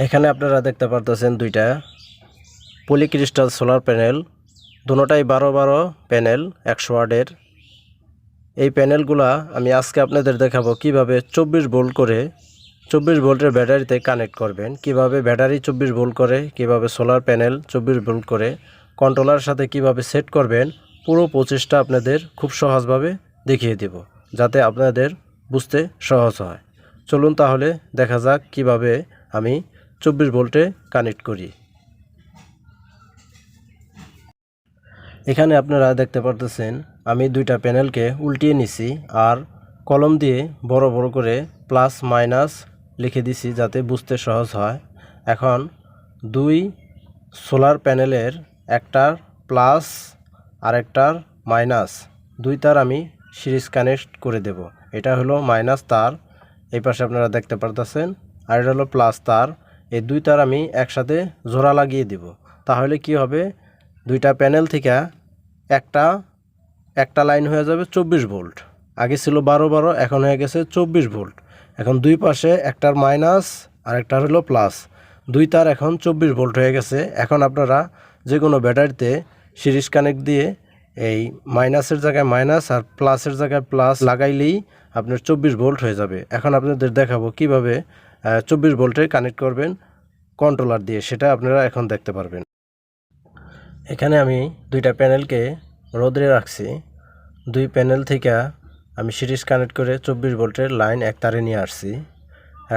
এখানে আপনারা দেখতে পারতেছেন দুইটা পলিক্রিস্টাল সোলার প্যানেল, দুটোটাই 12 প্যানেল 100 ওয়াটের। এই প্যানেলগুলা আমি আজকে আপনাদের দেখাবো কিভাবে 24 ভোল্ট করে 24 ভোল্টের ব্যাটারিতে কানেক্ট করবেন, কিভাবে ব্যাটারি 24 ভোল্ট করে, কিভাবে সোলার প্যানেল 24 ভোল্ট করে কন্ট্রোলার সাথে কিভাবে সেট করবেন। পুরো প্রসেসটা আপনাদের খুব সহজভাবে দেখিয়ে দেব, যাতে আপনাদের বুঝতে সহজ হয়। চলুন তাহলে দেখা যাক কিভাবে আমি 24 ভোল্টে কানেক্ট করি। এখানে আপনারা দেখতে পারতেছেন আমি দুইটা প্যানেলকে উল্টিয়ে নিছি আর কলম দিয়ে বড় বড় করে প্লাস মাইনাস লিখে দিছি যাতে বুঝতে সহজ হয়। এখন দুই সোলার প্যানেলের একটার প্লাস আর একটার মাইনাস, দুই তার আমি সিরিজ কানেক্ট করে দেব। এটা হলো মাইনাস তার, এই পাশে আপনারা দেখতে পারতেছেন, আর এটা হলো প্লাস তার। এই দুই তার আমি একসাথে জোড়া লাগিয়ে দেব। তাহলে কি হবে, দুইটা প্যানেল থেকে একটা লাইন হয়ে যাবে 24 ভোল্ট। আগে ছিল 12 এখন হয়ে গেছে 24 ভোল্ট। এখন দুই পাশে একটার মাইনাস আর একটার হলো প্লাস, দুই তার এখন 24 ভোল্ট হয়ে গেছে। এখন আপনারা যে কোনো ব্যাটারিতে সিরিজ কানেক্ট দিয়ে এই মাইনাসের জায়গায় মাইনাস আর প্লাসের জায়গায় প্লাস লাগাইলেই আপনার 24 ভোল্ট হয়ে যাবে। এখন আপনাদের দেখাবো কিভাবে 24 ভোল্টে কানেক্ট করবেন কন্ট্রোলার দিয়ে, সেটা আপনারা এখন দেখতে পারবেন। এখানে আমি দুইটা প্যানেলকে রোদে রাখছি। দুই প্যানেল থেকে আমি সিরিজ কানেক্ট করে 24 ভোল্টের লাইন এক তারে নিয়ে আসছি।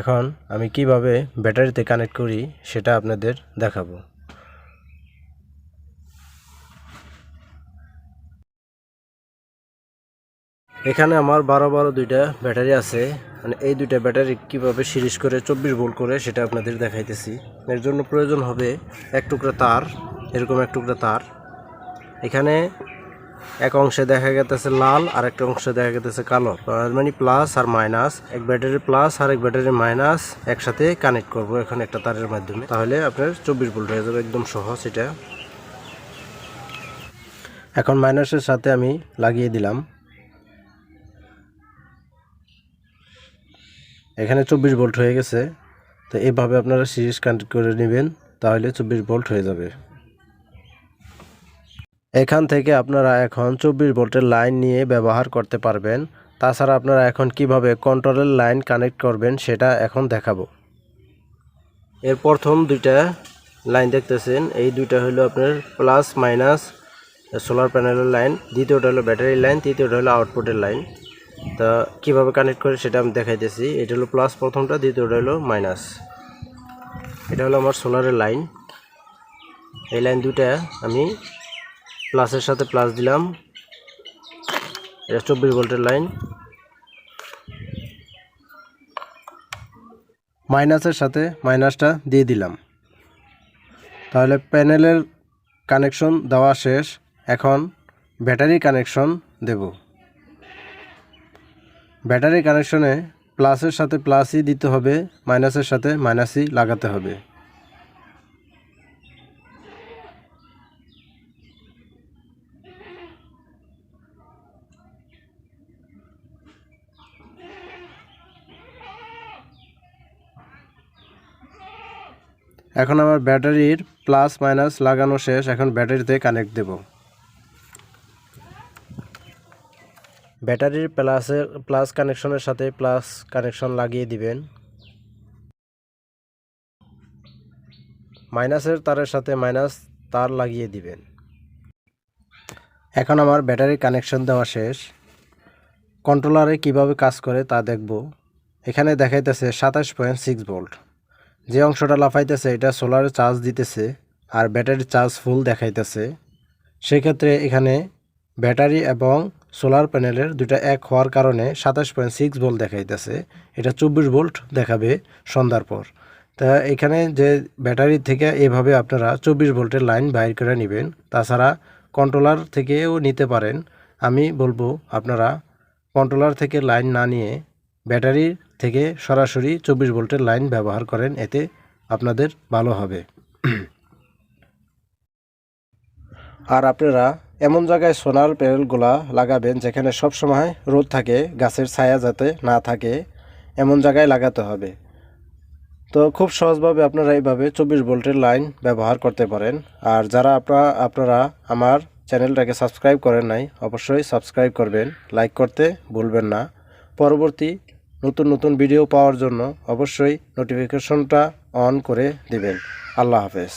এখন আমি কিভাবে ব্যাটারিতে কানেক্ট করি সেটা আপনাদের দেখাবো। এখানে আমার 12 দুইটা ব্যাটারি আছে, মানে এই দুইটা ব্যাটারি কিভাবে সিরিজ করে 24 ভোল্ট করে সেটা আপনাদের দেখাইতেছি। এর জন্য প্রয়োজন হবে এক টুকরা তার, এরকম এক টুকরা তার। এখানে এক অংশে দেখা গেছে লাল আর একটা অংশে দেখা গেছে কালো, মানে প্লাস আর মাইনাস, এক ব্যাটারি প্লাস আর এক ব্যাটারি মাইনাস একসাথে কানেক্ট করব এখন একটা তারের মাধ্যমে। তাহলে আপনার 24 ভোল্ট হয়ে যাবে, একদম সহজ এটা। এখন মাইনাসের সাথে আমি লাগিয়ে দিলাম। এখানে 24 ভোল্ট হয়ে গেছে। তো এইভাবে আপনারা সিরিজ কানেক্ট করে নেবেন, তাহলে 24 ভোল্ট হয়ে যাবে। এখান থেকে আপনারা এখন 24 ভোল্টের লাইন নিয়ে ব্যবহার করতে পারবেন। তাছাড়া আপনারা এখন কিভাবে কন্ট্রোলের লাইন কানেক্ট করবেন সেটা এখন দেখাবো। এর প্রথম দুইটা লাইন দেখতেছেন, এই দুইটা হলো আপনার প্লাস মাইনাস সোলার প্যানেলের লাইন, দ্বিতীয়টা হলো ব্যাটারি লাইন, তৃতীয়টা হলো আউটপুটের লাইন। তা কিভাবে কানেক্ট করে সেটা আমি দেখাইতেছি। এটা হলো প্লাস প্রথমটা, দ্বিতীয়টা হলো মাইনাস। এটা হলো আমার সোলারের লাইন। এই লাইন দুইটা আমি প্লাসের সাথে প্লাস দিলাম, এটা 24 ভোল্টের লাইন। মাইনাসের সাথে মাইনাসটা দিয়ে দিলাম। তাহলে প্যানেলের কানেকশন দেওয়া শেষ। এখন ব্যাটারি কানেকশন দেব। ব্যাটারি কানেকশনে প্লাসের সাথে প্লাসই দিতে হবে, মাইনাসের সাথে মাইনাসই লাগাতে হবে। এখন আমার ব্যাটারির প্লাস মাইনাস লাগানো শেষ। এখন ব্যাটারিতে কানেক্ট দেব। ব্যাটারির প্লাস কানেকশনের সাথে প্লাস কানেকশন লাগিয়ে দিবেন। মাইনাসের তারের সাথে মাইনাস তার লাগিয়ে দিবেন। এখন আমার ব্যাটারি কানেকশন দেওয়া শেষ। কন্ট্রোলারে কিভাবে কাজ করে তা দেখব। এখানে দেখাইতেছে 27.6 ভোল্ট। যে অংশটা লাফাইতেছে এটা সোলারে চার্জ দিতেছে আর ব্যাটারির চার্জ ফুল দেখাইতেছে। সেক্ষেত্রে এখানে ব্যাটারি এবং সোলার প্যানেলের দুটা এক হওয়ার কারণে 27.6 ভোল্ট দেখাইতেছে। এটা 24 ভোল্ট দেখাবে সন্ধ্যার পর। তা এখানে যে ব্যাটারি থেকে এভাবে আপনারা 24 ভোল্টের লাইন বাইর করে নেবেন। তাছাড়া কন্ট্রোলার থেকেও নিতে পারেন। আমি বলবো আপনারা কন্ট্রোলার থেকে লাইন না নিয়ে ব্যাটারি থেকে সরাসরি 24 ভোল্টের লাইন ব্যবহার করেন, এতে আপনাদের ভালো হবে। আর আপনারা এমন জায়গায় সোলার প্যানেলগুলা লাগাবেন যেখানে সব সময় রোদ থাকে, গাছের ছায়া যাতে না থাকে, এমন জায়গায় লাগাতে হবে। তো খুব সহজভাবে আপনারা এইভাবে 24 ভোল্টের লাইন ব্যবহার করতে পারেন। আর যারা আপনারা আমার চ্যানেলটাকে সাবস্ক্রাইব করেন নাই, অবশ্যই সাবস্ক্রাইব করবেন, লাইক করতে ভুলবেন না। পরবর্তী নতুন নতুন ভিডিও পাওয়ার জন্য অবশ্যই নোটিফিকেশনটা অন করে দিবেন। আল্লাহ হাফেজ।